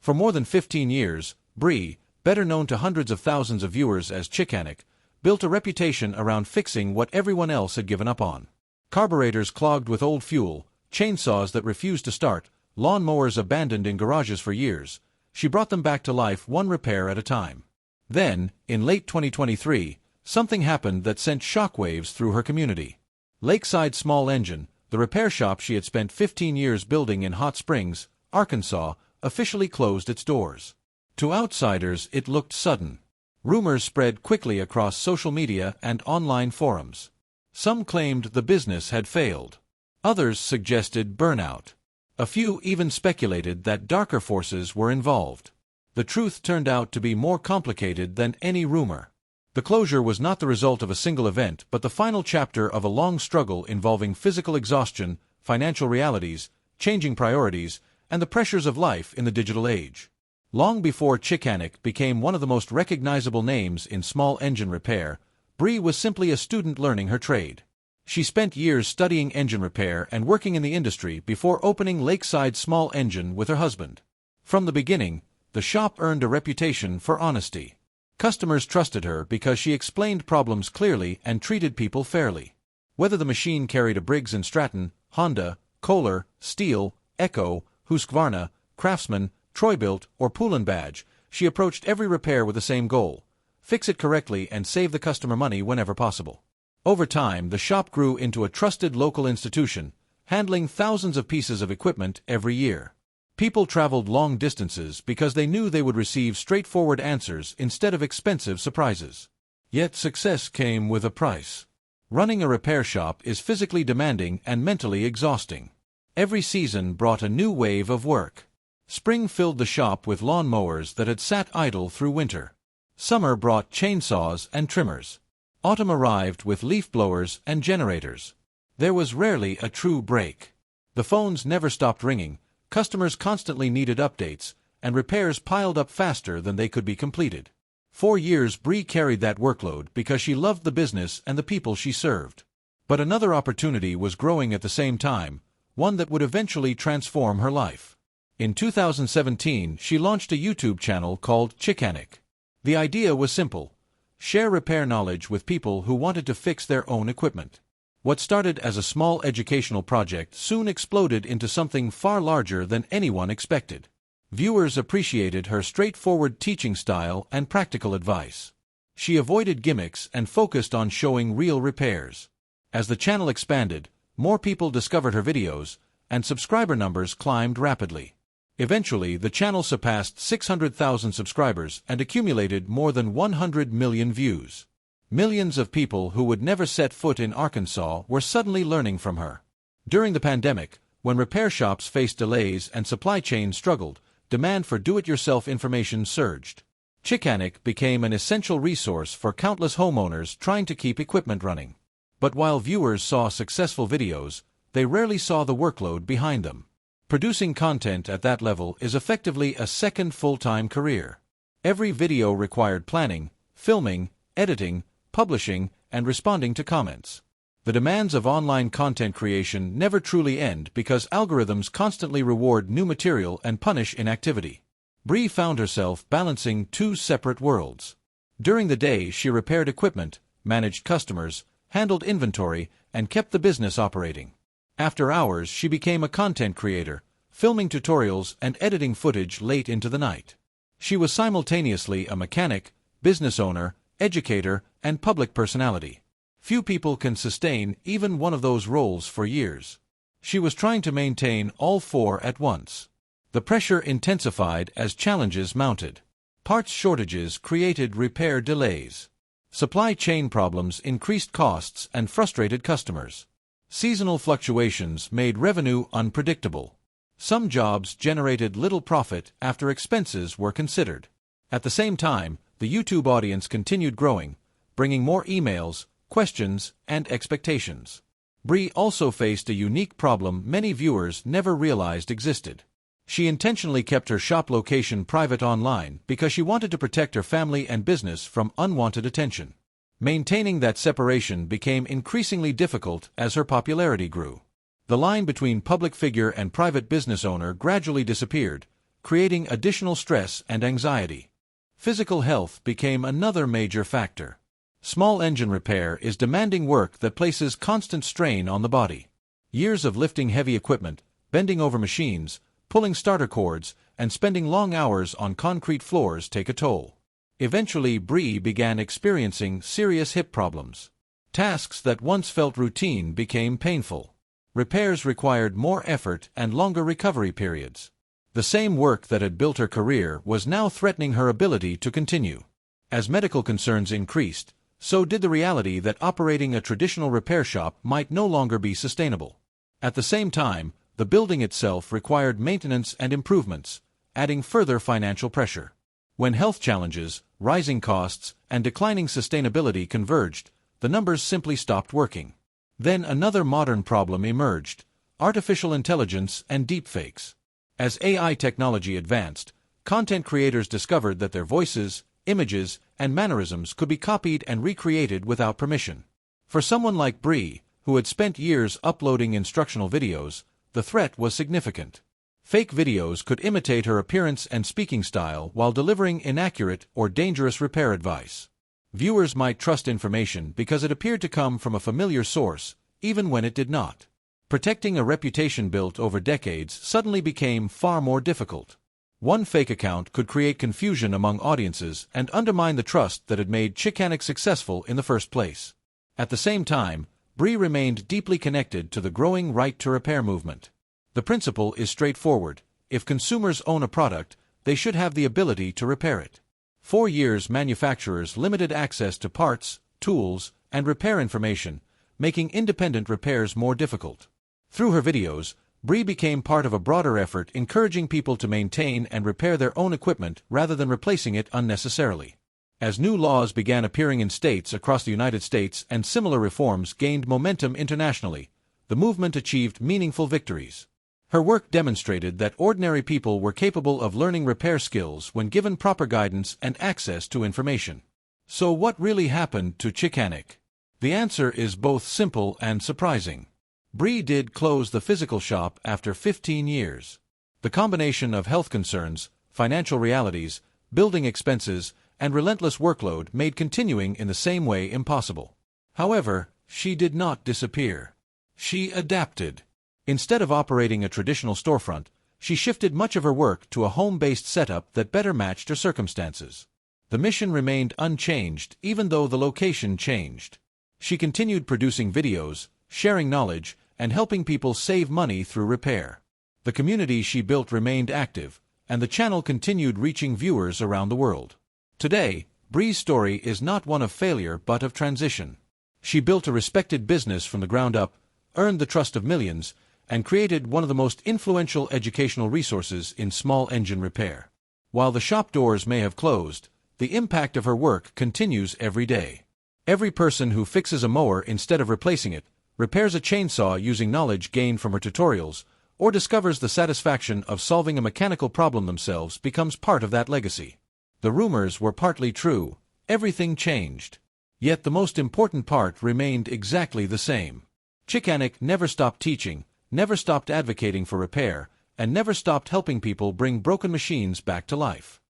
For more than 15 years, Bree, better known to hundreds of thousands of viewers as Chickanic, built a reputation around fixing what everyone else had given up on. Carburetors clogged with old fuel, chainsaws that refused to start, lawn mowers abandoned in garages for years. She brought them back to life one repair at a time. Then, in late 2023, something happened that sent shockwaves through her community. Lakeside Small Engine, the repair shop she had spent 15 years building in Hot Springs, Arkansas, officially closed its doors. To outsiders, it looked sudden. Rumors spread quickly across social media and online forums. Some claimed the business had failed. Others suggested burnout. A few even speculated that darker forces were involved. The truth turned out to be more complicated than any rumor. The closure was not the result of a single event, but the final chapter of a long struggle involving physical exhaustion, financial realities, changing priorities, and the pressures of life in the digital age. Long before Chickanic became one of the most recognizable names in small engine repair, Bree was simply a student learning her trade. She spent years studying engine repair and working in the industry before opening Lakeside Small Engine with her husband. From the beginning, the shop earned a reputation for honesty. Customers trusted her because she explained problems clearly and treated people fairly. Whether the machine carried a Briggs & Stratton, Honda, Kohler, Stihl, Echo, Husqvarna, Craftsman, Troy-Bilt, or Poulan badge, she approached every repair with the same goal: fix it correctly and save the customer money whenever possible. Over time, the shop grew into a trusted local institution, handling thousands of pieces of equipment every year. People traveled long distances because they knew they would receive straightforward answers instead of expensive surprises. Yet success came with a price. Running a repair shop is physically demanding and mentally exhausting. Every season brought a new wave of work. Spring filled the shop with lawn mowers that had sat idle through winter. Summer brought chainsaws and trimmers. Autumn arrived with leaf blowers and generators. There was rarely a true break. The phones never stopped ringing, customers constantly needed updates, and repairs piled up faster than they could be completed. 4 years Bree carried that workload because she loved the business and the people she served. But another opportunity was growing at the same time, one that would eventually transform her life. In 2017, she launched a YouTube channel called Chickanic. The idea was simple: share repair knowledge with people who wanted to fix their own equipment. What started as a small educational project soon exploded into something far larger than anyone expected. Viewers appreciated her straightforward teaching style and practical advice. She avoided gimmicks and focused on showing real repairs. As the channel expanded, more people discovered her videos, and subscriber numbers climbed rapidly. Eventually, the channel surpassed 600,000 subscribers and accumulated more than 100 million views. Millions of people who would never set foot in Arkansas were suddenly learning from her. During the pandemic, when repair shops faced delays and supply chains struggled, demand for do-it-yourself information surged. Chickanic became an essential resource for countless homeowners trying to keep equipment running. But while viewers saw successful videos, they rarely saw the workload behind them. Producing content at that level is effectively a second full-time career. Every video required planning, filming, editing, publishing, and responding to comments. The demands of online content creation never truly end because algorithms constantly reward new material and punish inactivity. Bree found herself balancing two separate worlds. During the day, she repaired equipment, managed customers, handled inventory, and kept the business operating. After hours, she became a content creator, filming tutorials and editing footage late into the night. She was simultaneously a mechanic, business owner, educator, and public personality. Few people can sustain even one of those roles for years. She was trying to maintain all four at once. The pressure intensified as challenges mounted. Parts shortages created repair delays. Supply chain problems increased costs and frustrated customers. Seasonal fluctuations made revenue unpredictable. Some jobs generated little profit after expenses were considered. At the same time, the YouTube audience continued growing, bringing more emails, questions, and expectations. Bree also faced a unique problem many viewers never realized existed. She intentionally kept her shop location private online because she wanted to protect her family and business from unwanted attention. Maintaining that separation became increasingly difficult as her popularity grew. The line between public figure and private business owner gradually disappeared, creating additional stress and anxiety. Physical health became another major factor. Small engine repair is demanding work that places constant strain on the body. Years of lifting heavy equipment, bending over machines, pulling starter cords, and spending long hours on concrete floors take a toll. Eventually, Bree began experiencing serious hip problems. Tasks that once felt routine became painful. Repairs required more effort and longer recovery periods. The same work that had built her career was now threatening her ability to continue. As medical concerns increased, so did the reality that operating a traditional repair shop might no longer be sustainable. At the same time, the building itself required maintenance and improvements, adding further financial pressure. When health challenges, rising costs, and declining sustainability converged, the numbers simply stopped working. Then another modern problem emerged: artificial intelligence and deepfakes. As AI technology advanced, content creators discovered that their voices, images, and mannerisms could be copied and recreated without permission. For someone like Bree, who had spent years uploading instructional videos, the threat was significant. Fake videos could imitate her appearance and speaking style while delivering inaccurate or dangerous repair advice. Viewers might trust information because it appeared to come from a familiar source, even when it did not. Protecting a reputation built over decades suddenly became far more difficult. One fake account could create confusion among audiences and undermine the trust that had made Chickanic successful in the first place. At the same time, Bree remained deeply connected to the growing right-to-repair movement. The principle is straightforward: if consumers own a product, they should have the ability to repair it. For years, manufacturers limited access to parts, tools, and repair information, making independent repairs more difficult. Through her videos, Bree became part of a broader effort encouraging people to maintain and repair their own equipment rather than replacing it unnecessarily. As new laws began appearing in states across the United States and similar reforms gained momentum internationally, the movement achieved meaningful victories. Her work demonstrated that ordinary people were capable of learning repair skills when given proper guidance and access to information. So what really happened to Chickanic? The answer is both simple and surprising. Bree did close the physical shop after 15 years. The combination of health concerns, financial realities, building expenses, and relentless workload made continuing in the same way impossible. However, she did not disappear. She adapted. Instead of operating a traditional storefront, she shifted much of her work to a home-based setup that better matched her circumstances. The mission remained unchanged even though the location changed. She continued producing videos, sharing knowledge, and helping people save money through repair. The community she built remained active, and the channel continued reaching viewers around the world. Today, Bree's story is not one of failure but of transition. She built a respected business from the ground up, earned the trust of millions, and created one of the most influential educational resources in small engine repair. While the shop doors may have closed, the impact of her work continues every day. Every person who fixes a mower instead of replacing it, repairs a chainsaw using knowledge gained from her tutorials, or discovers the satisfaction of solving a mechanical problem themselves becomes part of that legacy. The rumors were partly true. Everything changed. Yet the most important part remained exactly the same. Chickanic never stopped teaching, never stopped advocating for repair, and never stopped helping people bring broken machines back to life.